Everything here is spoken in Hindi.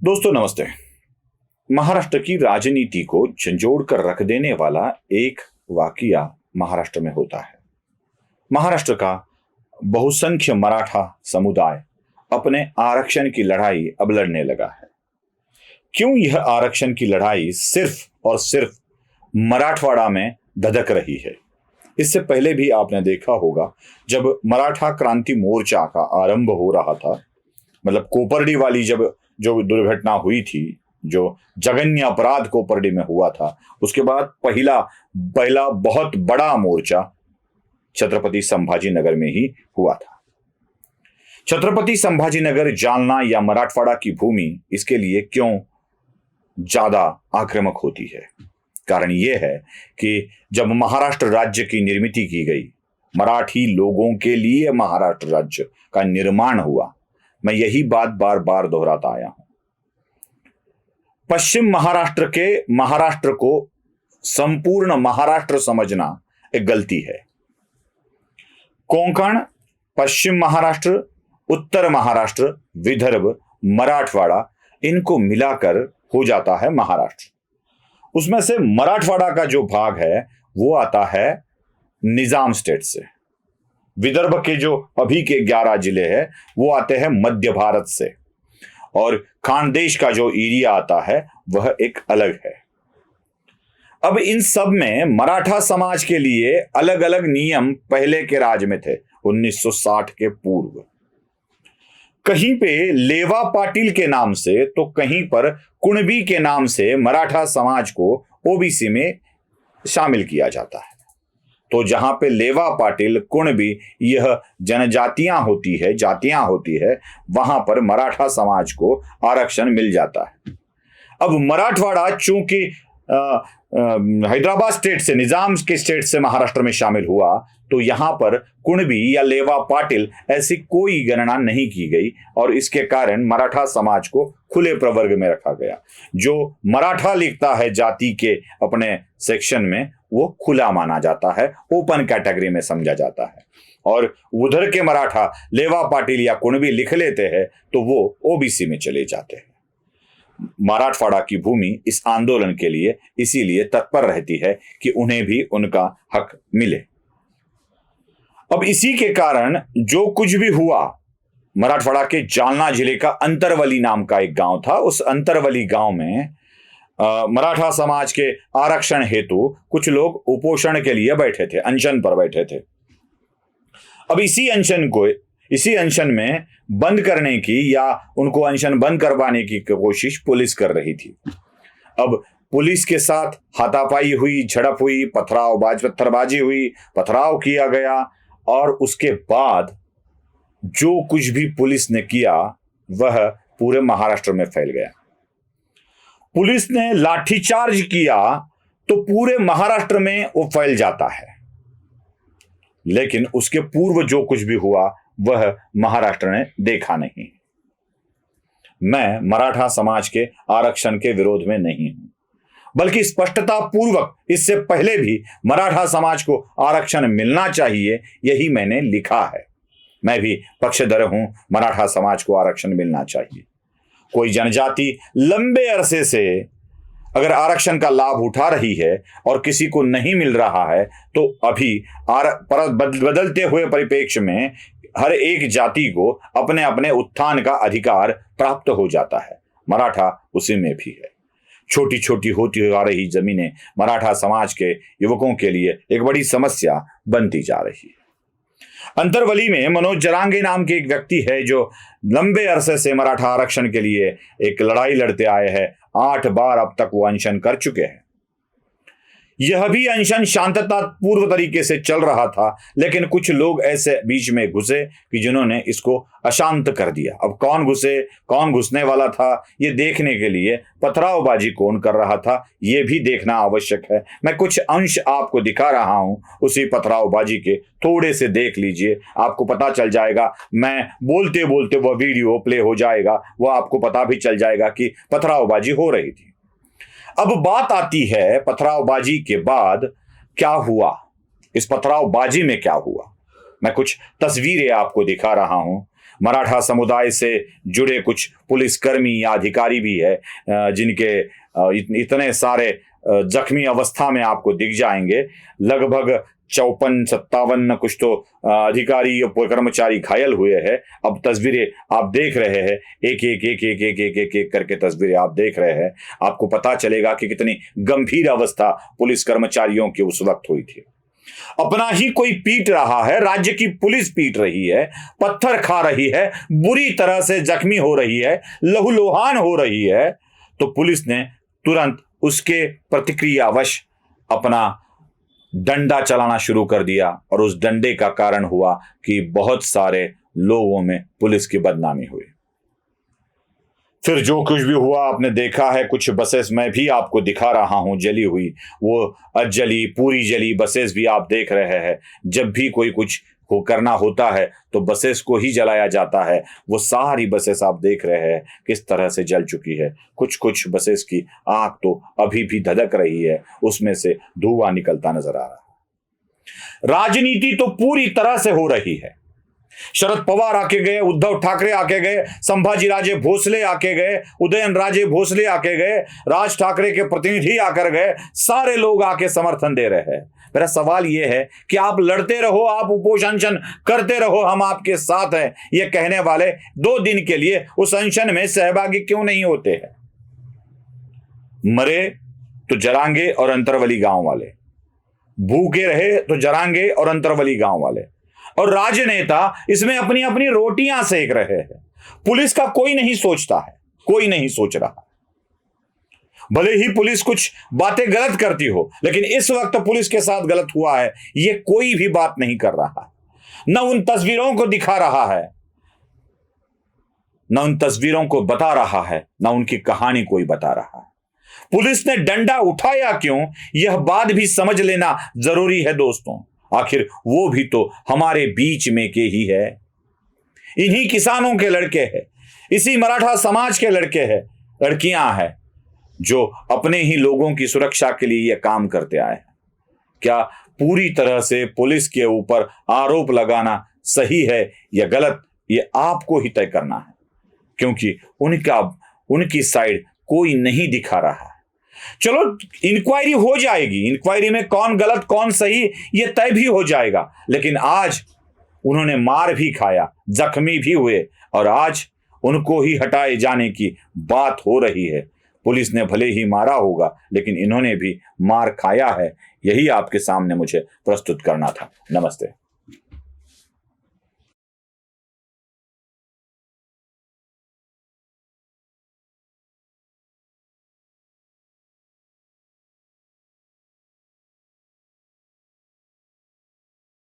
दोस्तों नमस्ते। महाराष्ट्र की राजनीति को झंझोड़ कर रख देने वाला एक वाकया महाराष्ट्र में होता है। महाराष्ट्र का बहुसंख्य मराठा समुदाय अपने आरक्षण की लड़ाई अब लड़ने लगा है। क्यों यह आरक्षण की लड़ाई सिर्फ और सिर्फ मराठवाड़ा में धधक रही है? इससे पहले भी आपने देखा होगा, जब मराठा क्रांति मोर्चा का आरंभ हो रहा था, मतलब कोपर्डी वाली जब जो दुर्घटना हुई थी, जो जघन्य अपराध कोपर्डी में हुआ था, उसके बाद पहला पहला बहुत बड़ा मोर्चा छत्रपति संभाजीनगर में ही हुआ था। छत्रपति संभाजीनगर, जालना या मराठवाड़ा की भूमि इसके लिए क्यों ज्यादा आक्रामक होती है? कारण यह है कि जब महाराष्ट्र राज्य की निर्मित की गई, मराठी लोगों के लिए महाराष्ट्र राज्य का निर्माण हुआ, मैं यही बात बार बार दोहराता आया हूं। पश्चिम महाराष्ट्र को संपूर्ण महाराष्ट्र समझना एक गलती है। कोंकण, पश्चिम महाराष्ट्र, उत्तर महाराष्ट्र, विदर्भ, मराठवाड़ा, इनको मिलाकर हो जाता है महाराष्ट्र। उसमें से मराठवाड़ा का जो भाग है वो आता है निजाम स्टेट से। विदर्भ के जो अभी के 11 जिले हैं वो आते हैं मध्य भारत से, और खानदेश का जो एरिया आता है वह एक अलग है। अब इन सब में मराठा समाज के लिए अलग अलग नियम पहले के राज में थे, 1960 के पूर्व। कहीं पे लेवा पाटिल के नाम से तो कहीं पर कुणबी के नाम से मराठा समाज को ओबीसी में शामिल किया जाता है। तो जहां पे लेवा पाटिल, कुणबी, यह जनजातियां होती है, जातियां होती है, वहां पर मराठा समाज को आरक्षण मिल जाता है। अब मराठवाड़ा चूंकि हैदराबाद स्टेट से, निजाम के स्टेट से महाराष्ट्र में शामिल हुआ, तो यहां पर कुणबी या लेवा पाटिल ऐसी कोई गणना नहीं की गई, और इसके कारण मराठा समाज को खुले प्रवर्ग में रखा गया। जो मराठा लिखता है जाति के अपने सेक्शन में, वो खुला माना जाता है, ओपन कैटेगरी में समझा जाता है। और उधर के मराठा लेवा पाटिल या कुणबी लिख लेते हैं तो वो ओबीसी में चले जाते हैं। मराठवाड़ा की भूमि इस आंदोलन के लिए इसीलिए तत्पर रहती है कि उन्हें भी उनका हक मिले। अब इसी के कारण जो कुछ भी हुआ, मराठवाड़ा के जालना जिले का अंतरवली नाम का एक गांव था। उस अंतरवली गांव में मराठा समाज के आरक्षण हेतु कुछ लोग उपोषण के लिए बैठे थे, अनशन पर बैठे थे। अब इसी अनशन में बंद करने की या उनको अनशन बंद करवाने की कोशिश पुलिस कर रही थी। अब पुलिस के साथ हाथापाई हुई, झड़प हुई, पत्थरबाजी हुई, पथराव किया गया, और उसके बाद जो कुछ भी पुलिस ने किया वह पूरे महाराष्ट्र में फैल गया। पुलिस ने लाठीचार्ज किया तो पूरे महाराष्ट्र में वो फैल जाता है, लेकिन उसके पूर्व जो कुछ भी हुआ वह महाराष्ट्र ने देखा नहीं। मैं मराठा समाज के आरक्षण के विरोध में नहीं हूं, बल्कि स्पष्टता पूर्वक इससे पहले भी मराठा समाज को आरक्षण मिलना चाहिए, यही मैंने लिखा है। मैं भी पक्षधर हूं, मराठा समाज को आरक्षण मिलना चाहिए। कोई जनजाति लंबे अरसे से अगर आरक्षण का लाभ उठा रही है और किसी को नहीं मिल रहा है, तो अभी बदलते हुए परिप्रेक्ष्य में हर एक जाति को अपने अपने उत्थान का अधिकार प्राप्त हो जाता है। मराठा उसी में भी है। छोटी छोटी होती आ रही जमीनें मराठा समाज के युवकों के लिए एक बड़ी समस्या बनती जा रही है। अंतरवली में मनोज जरांगे नाम के एक व्यक्ति है जो लंबे अरसे से मराठा आरक्षण के लिए एक लड़ाई लड़ते आए हैं। 8 बार अब तक वो अनशन कर चुके हैं। यह भी अनशन शांतता पूर्व तरीके से चल रहा था, लेकिन कुछ लोग ऐसे बीच में घुसे कि जिन्होंने इसको अशांत कर दिया। अब कौन घुसे, कौन घुसने वाला था, ये देखने के लिए पथरावबाजी कौन कर रहा था, ये भी देखना आवश्यक है। मैं कुछ अंश आपको दिखा रहा हूं उसी पथरावबाजी के, थोड़े से देख लीजिए, आपको पता चल जाएगा। मैं बोलते बोलते वह वीडियो प्ले हो जाएगा, वह आपको पता भी चल जाएगा कि पथरावबाजी हो रही थी। अब बात आती है पथरावबाजी के बाद क्या हुआ, इस पथरावबाजी में क्या हुआ। मैं कुछ तस्वीरें आपको दिखा रहा हूं। मराठा समुदाय से जुड़े कुछ पुलिसकर्मी या अधिकारी भी है जिनके इतने सारे जख्मी अवस्था में आपको दिख जाएंगे। लगभग 54-57 कुछ तो अधिकारी और कर्मचारी घायल हुए हैं। अब तस्वीरें आप देख रहे हैं, एक एक एक एक एक एक एक एक करके तस्वीरें आप देख रहे हैं। आपको पता चलेगा कि कितनी गंभीर अवस्था पुलिस कर्मचारियों की उस वक्त हुई थी। अपना ही कोई पीट रहा है, राज्य की पुलिस पीट रही है, पत्थर खा रही है, बुरी तरह से जख्मी हो रही है, लहूलुहान हो रही है, तो पुलिस ने तुरंत उसके प्रतिक्रियावश अपना डंडा चलाना शुरू कर दिया और उस डंडे का कारण हुआ कि बहुत सारे लोगों में पुलिस की बदनामी हुई। फिर जो कुछ भी हुआ आपने देखा है। कुछ बसेस मैं भी आपको दिखा रहा हूं जली हुई, वो जली पूरी जली बसेस भी आप देख रहे हैं। जब भी कोई कुछ करना होता है तो बसेस को ही जलाया जाता है। वो सारी बसेस आप देख रहे हैं किस तरह से जल चुकी है। कुछ कुछ बसेस की आग तो अभी भी धधक रही है, उसमें से धुआं निकलता नजर आ रहा है। राजनीति तो पूरी तरह से हो रही है। शरद पवार आके गए, उद्धव ठाकरे आके गए, संभाजी राजे भोसले आके गए, उदयन राजे भोसले आके गए, राज ठाकरे के प्रतिनिधि आकर गए, सारे लोग आके समर्थन दे रहे हैं। मेरा सवाल यह है कि आप लड़ते रहो, आप उपोषण करते रहो, हम आपके साथ हैं, ये कहने वाले 2 दिन के लिए उस अनशन में सहभागी क्यों नहीं होते हैं? मरे तो जरांगे और अंतरवली गांव वाले, भूखे रहे तो जरांगे और अंतरवली गांव वाले, और राजनेता इसमें अपनी अपनी रोटियां सेक रहे हैं। पुलिस का कोई नहीं सोचता है, कोई नहीं सोच रहा। भले ही पुलिस कुछ बातें गलत करती हो, लेकिन इस वक्त पुलिस के साथ गलत हुआ है ये कोई भी बात नहीं कर रहा, न उन तस्वीरों को दिखा रहा है, न उन तस्वीरों को बता रहा है, न उनकी कहानी कोई बता रहा है। पुलिस ने डंडा उठाया क्यों, यह बात भी समझ लेना जरूरी है दोस्तों। आखिर वो भी तो हमारे बीच में के ही है, इन्हीं किसानों के लड़के हैं, इसी मराठा समाज के लड़के हैं, लड़कियां हैं, जो अपने ही लोगों की सुरक्षा के लिए यह काम करते आए हैं। क्या पूरी तरह से पुलिस के ऊपर आरोप लगाना सही है या गलत, ये आपको ही तय करना है, क्योंकि उनकी साइड कोई नहीं दिखा रहा है। चलो इंक्वायरी हो जाएगी, इंक्वायरी में कौन गलत कौन सही ये तय भी हो जाएगा, लेकिन आज उन्होंने मार भी खाया, जख्मी भी हुए, और आज उनको ही हटाए जाने की बात हो रही है। पुलिस ने भले ही मारा होगा, लेकिन इन्होंने भी मार खाया है। यही आपके सामने मुझे प्रस्तुत करना था। नमस्ते।